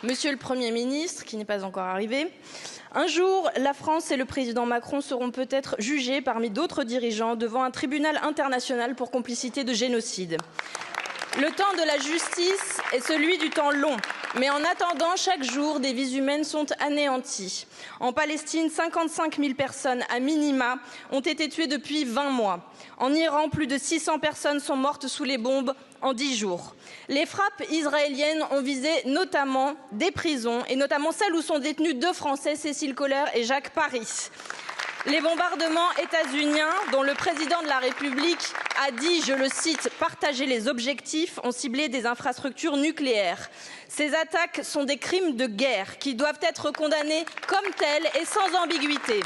Monsieur le Premier ministre, qui n'est pas encore arrivé, un jour, la France et le président Macron seront peut-être jugés parmi d'autres dirigeants devant un tribunal international pour complicité de génocide. Le temps de la justice est celui du temps long. Mais en attendant, chaque jour, des vies humaines sont anéanties. En Palestine, 55 000 personnes à minima ont été tuées depuis 20 mois. En Iran, plus de 600 personnes sont mortes sous les bombes en 10 jours. Les frappes israéliennes ont visé notamment des prisons, et notamment celles où sont détenus 2 Français, Cécile Kohler et Jacques Paris. Les bombardements états-uniens, dont le président de la République a dit, je le cite, partager les objectifs, ont ciblé des infrastructures nucléaires. Ces attaques sont des crimes de guerre qui doivent être condamnés comme tels et sans ambiguïté.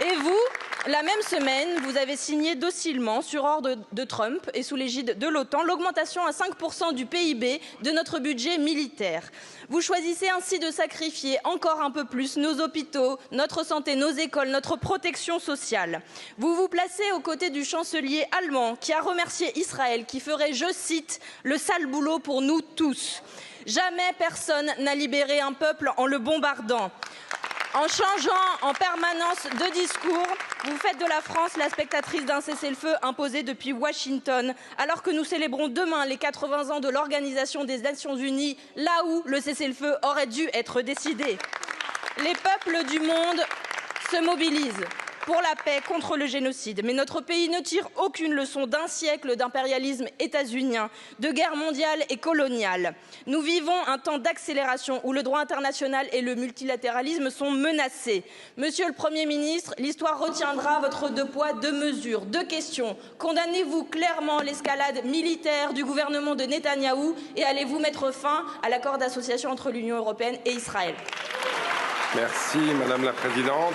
Et vous, la même semaine, vous avez signé docilement, sur ordre de Trump et sous l'égide de l'OTAN, l'augmentation à 5% du PIB de notre budget militaire. Vous choisissez ainsi de sacrifier encore un peu plus nos hôpitaux, notre santé, nos écoles, notre protection sociale. Vous vous placez aux côtés du chancelier allemand qui a remercié Israël, qui ferait, je cite, le sale boulot pour nous tous. Jamais personne n'a libéré un peuple en le bombardant. En changeant en permanence de discours, vous faites de la France la spectatrice d'un cessez-le-feu imposé depuis Washington, alors que nous célébrons demain les 80 ans de l'Organisation des Nations Unies, là où le cessez-le-feu aurait dû être décidé. Les peuples du monde se mobilisent pour la paix contre le génocide. Mais notre pays ne tire aucune leçon d'un siècle d'impérialisme états-unien, de guerre mondiale et coloniale. Nous vivons un temps d'accélération où le droit international et le multilatéralisme sont menacés. Monsieur le Premier ministre, l'histoire retiendra votre 2 poids, 2 mesures. 2 questions. Condamnez-vous clairement l'escalade militaire du gouvernement de Netanyahou et allez-vous mettre fin à l'accord d'association entre l'Union européenne et Israël? Merci, Madame la Présidente.